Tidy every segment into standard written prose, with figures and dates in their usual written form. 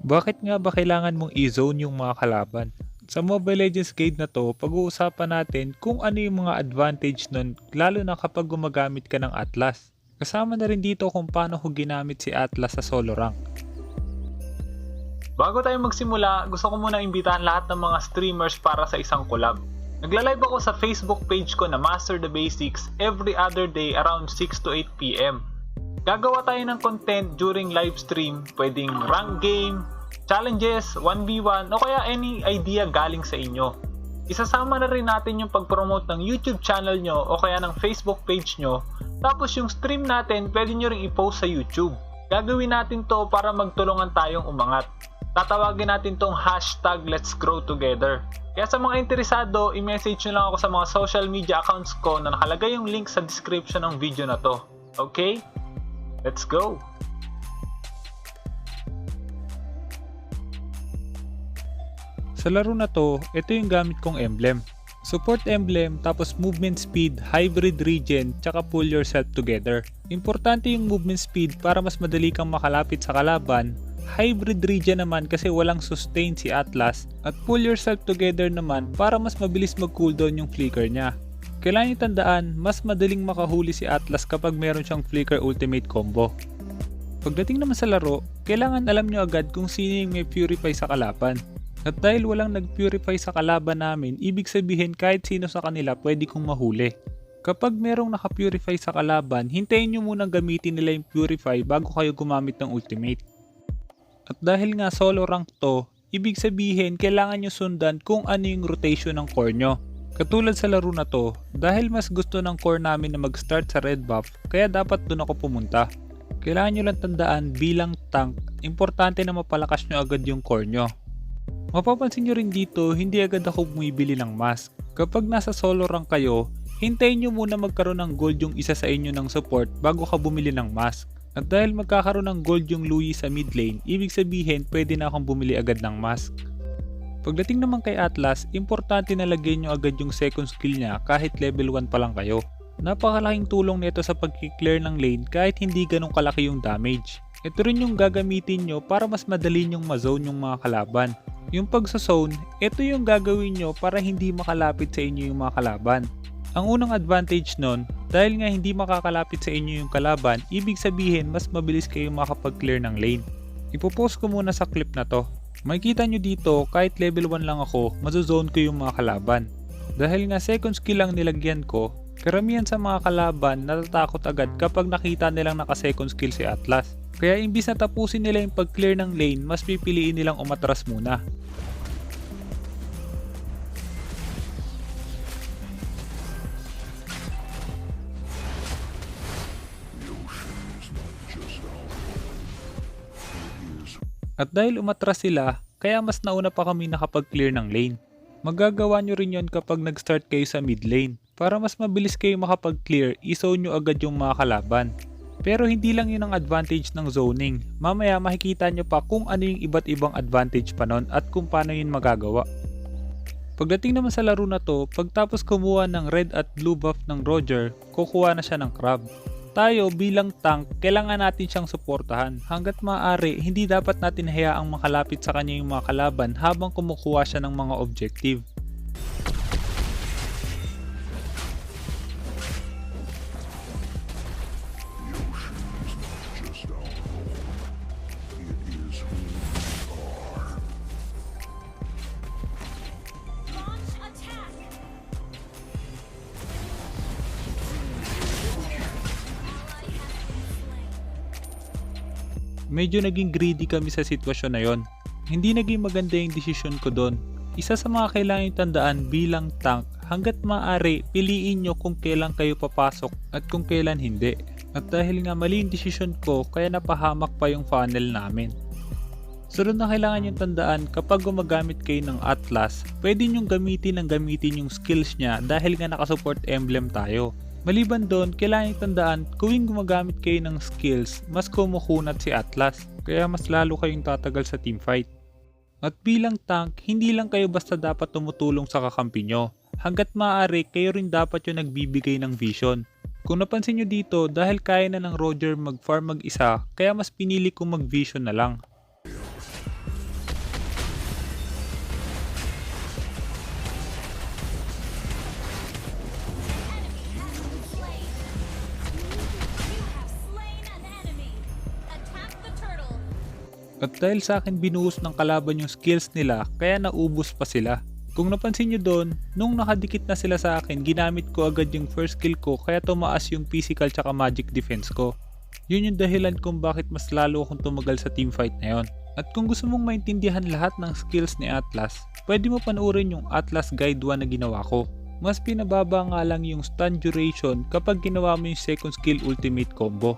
Bakit nga ba kailangan mong i-zone yung mga kalaban? Sa Mobile Legends Guide na to, pag-uusapan natin kung ano yung mga advantage nun lalo na kapag gumagamit ka ng Atlas. Kasama na rin dito kung paano ko ginamit si Atlas sa solo rank. Bago tayo magsimula, gusto ko muna imbitahan lahat ng mga streamers para sa isang collab. Nagla-live ako sa Facebook page ko na Master the Basics every other day around 6 to 8 PM. Gagawa tayo ng content during live stream, pwedeng rank game, challenges, 1v1 o kaya any idea galing sa inyo. Isasama na rin natin yung pag-promote ng YouTube channel nyo o kaya ng Facebook page nyo. Tapos yung stream natin pwede nyo rin i-post sa YouTube. Gagawin natin to para magtulungan tayong umangat. Tatawagin natin tong hashtag Let's Grow Together. Kaya sa mga interesado, i-message nyo lang ako sa mga social media accounts ko na nakalagay yung link sa description ng video na to. Okay? Let's go! Sa laro na to, ito yung gamit kong emblem. Support emblem, tapos movement speed, hybrid regen, tsaka pull yourself together. Importante yung movement speed para mas madali kang makalapit sa kalaban. Hybrid regen naman kasi walang sustain si Atlas. At pull yourself together naman para mas mabilis mag-cooldown yung flicker niya. Kailangan nyo tandaan, mas madaling makahuli si Atlas kapag meron siyang flicker ultimate combo. Pagdating naman sa laro, kailangan alam nyo agad kung sino yung may purify sa kalaban. At dahil walang nag-purify sa kalaban namin, ibig sabihin kahit sino sa kanila pwede kong mahuli. Kapag merong naka-purify sa kalaban, hintayin nyo munang gamitin nila yung purify bago kayo gumamit ng ultimate. At dahil nga solo rank to, ibig sabihin kailangan nyo sundan kung ano yung rotation ng core nyo. Katulad sa laro na to, dahil mas gusto ng core namin na mag-start sa red buff, kaya dapat dun ako pumunta. Kailangan nyo lang tandaan bilang tank, importante na mapalakas nyo agad yung core nyo. Mapapansin nyo rin dito, hindi agad ako bumibili ng mask. Kapag nasa solo rank kayo, hintayin nyo muna magkaroon ng gold yung isa sa inyo ng support bago ka bumili ng mask. At dahil magkakaroon ng gold yung Louis sa mid lane, ibig sabihin pwede na akong bumili agad ng mask. Pagdating naman kay Atlas, importante na lagyan nyo agad yung second skill niya kahit level 1 pa lang kayo. Napakalaking tulong nito sa pag-clear ng lane kahit hindi ganun kalaki yung damage. Ito rin yung gagamitin nyo para mas madali nyong ma-zone yung mga kalaban. Yung pagsa-zone, ito yung gagawin nyo para hindi makalapit sa inyo yung mga kalaban. Ang unang advantage nun, dahil nga hindi makakalapit sa inyo yung kalaban, ibig sabihin mas mabilis kayo makapag-clear ng lane. Ipopost ko muna sa clip na to. Makikita nyo dito, kahit level 1 lang ako, mazozone ko yung mga kalaban. Dahil nga second skill lang nilagyan ko, karamihan sa mga kalaban natatakot agad kapag nakita nilang naka second skill si Atlas. Kaya imbis na tapusin nila yung pag-clear ng lane, mas pipiliin nilang umatras muna. At dahil umatras sila, kaya mas nauna pa kami nakapag-clear ng lane. Magagawa nyo rin yon kapag nag-start kayo sa mid lane. Para mas mabilis kayo makapag-clear, i-zone nyo agad yung mga kalaban. Pero hindi lang yun ang advantage ng zoning. Mamaya makikita nyo pa kung ano yung iba't ibang advantage pa nun at kung paano yun magagawa. Pagdating naman sa laro na to, pagtapos kumuha ng red at blue buff ng Roger, kukuha na siya ng crab. Tayo bilang tank, kailangan natin siyang suportahan. Hanggat maaari, hindi dapat natin hayaang makalapit sa kanya yung mga kalaban habang kumukuha siya ng mga objective. Medyo naging greedy kami sa sitwasyon na yon. Hindi naging maganda yung desisyon ko doon. Isa sa mga kailangan tandaan bilang tank, hanggat maaari, piliin nyo kung kailan kayo papasok at kung kailan hindi. At dahil nga mali yung desisyon ko, kaya napahamak pa yung funnel namin. Sunod na kailangan nyo tandaan, kapag gumagamit kayo ng Atlas, pwede nyong gamitin yung skills niya dahil nga nakasupport emblem tayo. Maliban doon, kailangan nyo tandaan, kung gumagamit kayo ng skills, mas kumukunat si Atlas, kaya mas lalo kayong tatagal sa teamfight. At bilang tank, hindi lang kayo basta dapat tumutulong sa kakampi nyo. Hanggat maaari, kayo rin dapat yung nagbibigay ng vision. Kung napansin nyo dito, dahil kaya na ng Roger mag-farm mag-isa, kaya mas pinili kong mag-vision na lang. At dahil sa akin binuhos ng kalaban yung skills nila, kaya naubos pa sila. Kung napansin nyo doon, nung nakadikit na sila sa akin, ginamit ko agad yung first skill ko kaya tumaas yung physical tsaka magic defense ko. Yun yung dahilan kung bakit mas lalo akong tumagal sa teamfight na yon. At kung gusto mong maintindihan lahat ng skills ni Atlas, pwede mo panoorin yung Atlas Guide 1 na ginawa ko. Mas pinababa nga lang yung stun duration kapag ginawa mo yung second skill ultimate combo.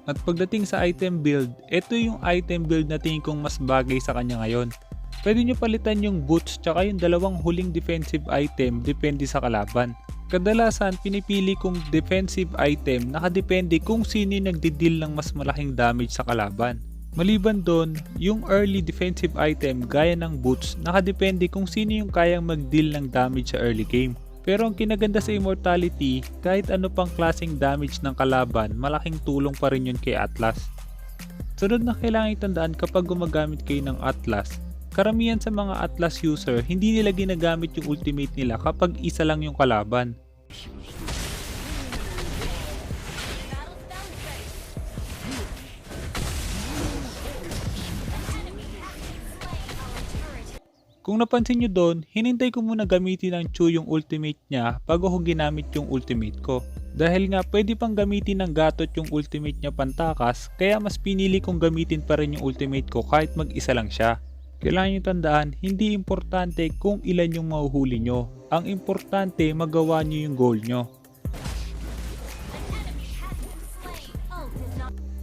At pagdating sa item build, ito yung item build na tingin kong mas bagay sa kanya ngayon. Pwede nyo palitan yung boots tsaka yung dalawang huling defensive item depende sa kalaban. Kadalasan pinipili kong defensive item nakadepende kung sino yung nagdi-deal ng mas malaking damage sa kalaban. Maliban doon, yung early defensive item gaya ng boots nakadepende kung sino yung kayang mag-deal ng damage sa early game. Pero ang kinaganda sa Immortality, kahit ano pang klaseng damage ng kalaban, malaking tulong pa rin yun kay Atlas. Sunod na kailangan itandaan kapag gumagamit kayo ng Atlas, karamihan sa mga Atlas user, hindi nila ginagamit yung ultimate nila kapag isa lang yung kalaban. Kung napansin nyo doon, hinintay ko muna gamitin ng Chu yung ultimate niya bago ko ginamit yung ultimate ko. Dahil nga pwede pang gamitin ng Gatot yung ultimate niya pantakas, kaya mas pinili kong gamitin pa rin yung ultimate ko kahit mag-isa lang siya. Kailangan nyo tandaan, hindi importante kung ilan yung mahuhuli nyo. Ang importante magawa nyo yung goal nyo.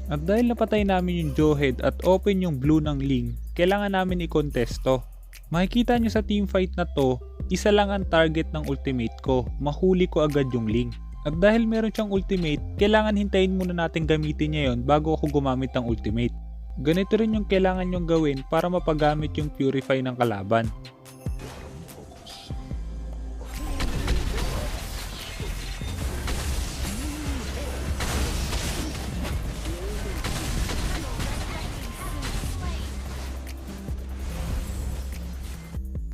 At dahil napatay namin yung Jawhead at open yung blue ng Ling, kailangan namin i-contest to. Makikita nyo sa teamfight na to, isa lang ang target ng ultimate ko, mahuli ko agad yung Ling. At dahil meron siyang ultimate, kailangan hintayin muna natin gamitin niya yon bago ako gumamit ng ultimate. Ganito rin yung kailangan nyong gawin para mapagamit yung Purify ng kalaban.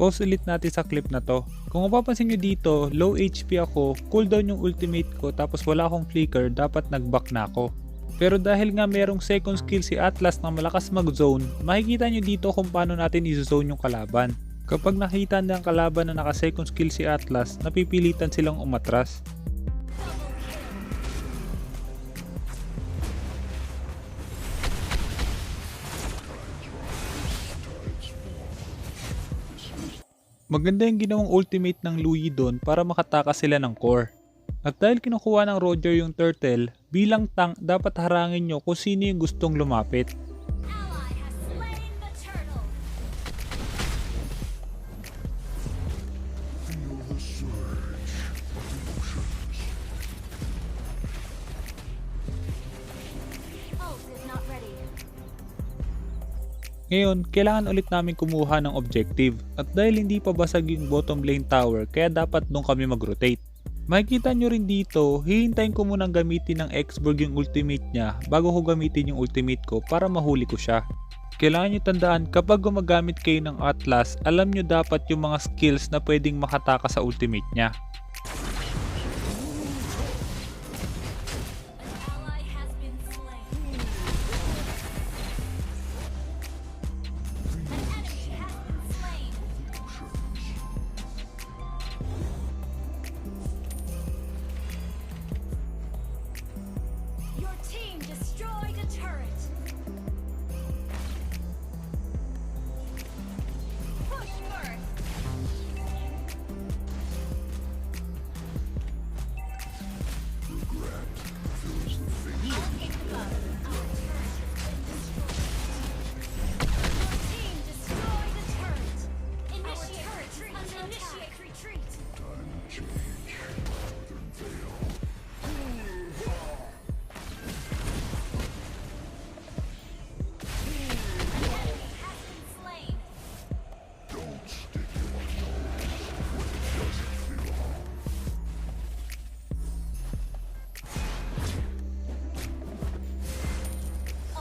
Pause ulit natin sa clip na to. Kung mapapansin nyo dito, low HP ako, cooldown yung ultimate ko tapos wala akong flicker, dapat nag-back na ako. Pero dahil nga merong second skill si Atlas na malakas mag-zone, makikita nyo dito kung paano natin i-zone yung kalaban. Kapag nakita ng kalaban na naka second skill si Atlas, napipilitan silang umatras. Maganda yung ginawang ultimate ng Louis doon para makatakas sila ng core. At dahil kinukuha ng Roger yung turtle, bilang tank dapat harangin nyo kung sino yung gustong lumapit. Ngayon, kailangan ulit namin kumuha ng objective at dahil hindi pa basag yung bottom lane tower kaya dapat doon kami mag-rotate. Makikita nyo rin dito, hihintayin ko munang gamitin ng X-Borg yung ultimate niya bago ko gamitin yung ultimate ko para mahuli ko siya. Kailangan nyo tandaan kapag gumagamit kayo ng Atlas, alam nyo dapat yung mga skills na pwedeng makataka sa ultimate niya.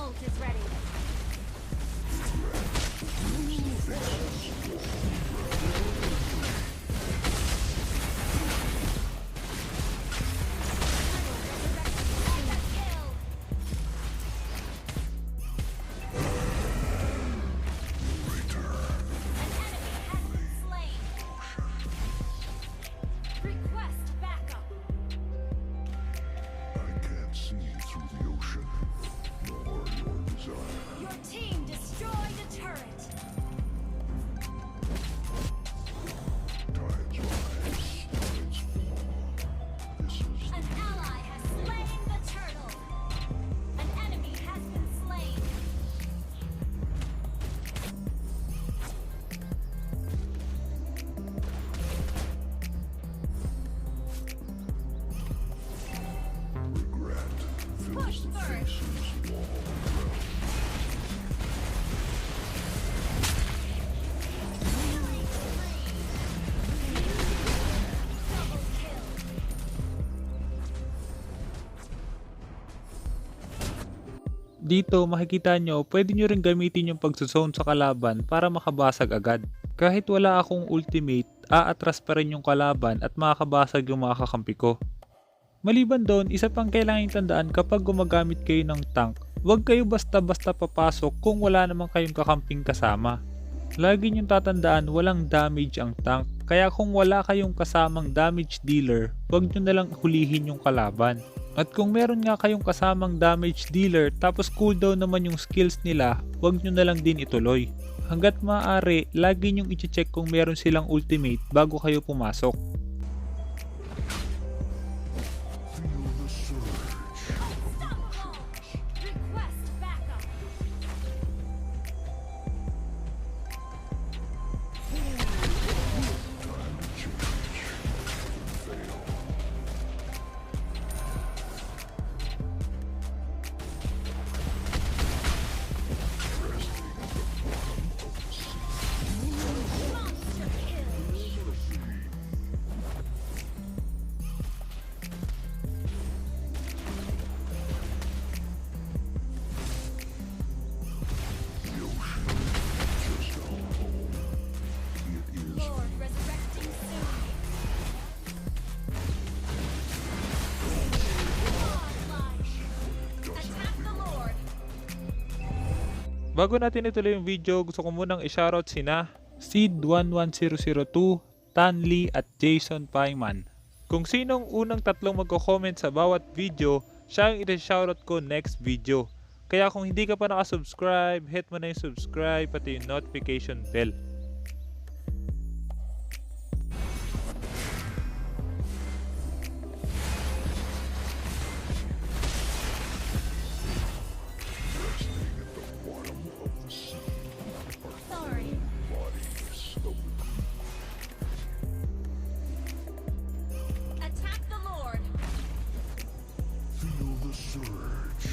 Ult is ready. Request backup. I can't see through the ocean, nor your desire. Your team destroyed a turret. Tides rise, tides fall. This is An ally has slain the turtle. An enemy has been slain. regret fills Push the third. faces wall around. Double kill. Dito makikita nyo, pwede nyo rin gamitin yung pagsusone sa kalaban para makabasag agad. Kahit wala akong ultimate, aatras pa rin yung kalaban at makakabasag yung mga kakampi ko. Maliban doon, isa pang kailangan tandaan kapag gumagamit kayo ng tank, huwag kayo basta-basta papasok kung wala namang kayong kakamping kasama. Lagi nyong tatandaan walang damage ang tank, kaya kung wala kayong kasamang damage dealer, huwag nyo nalang hulihin yung kalaban. At kung meron nga kayong kasamang damage dealer tapos cooldown naman yung skills nila, huwag nyo nalang din ituloy. Hanggat maaari, lagi nyong i-check kung meron silang ultimate bago kayo pumasok. Feel the surge. Unstoppable. Request backup. Time to change. Fail. Resting at the bottom of the sea. Monster kill. The ocean is just our home. It is Lord resurrecting soon. Godlike. Attack the Lord. Bago natin ituloy yung video, gusto ko munang i-shoutout sina Seed11002, Tanli at Jason Paiman. Kung sinong unang tatlong magko-comment sa bawat video, siya yung ita-shoutout ko next video. Kaya kung hindi ka pa nakasubscribe, hit mo na yung subscribe pati yung notification bell. resting at the bottom of the sea. Sorry. Bodies of the Attack the Lord. feel the surge.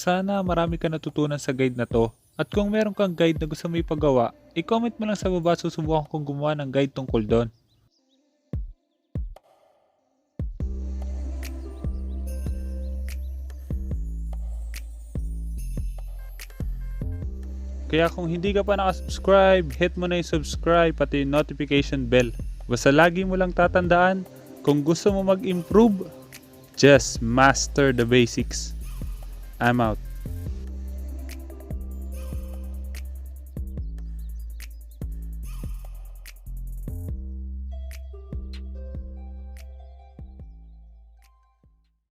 Sana marami ka natutunan sa guide na to. At kung meron kang guide na gusto mo ipagawa, i-comment mo lang sa baba, susubukan kong gumawa ng guide tungkol doon. Kaya kung hindi ka pa nakasubscribe, hit mo na yung subscribe pati yung notification bell. Basta lagi mo lang tatandaan, kung gusto mo mag-improve, just master the basics. I'm out.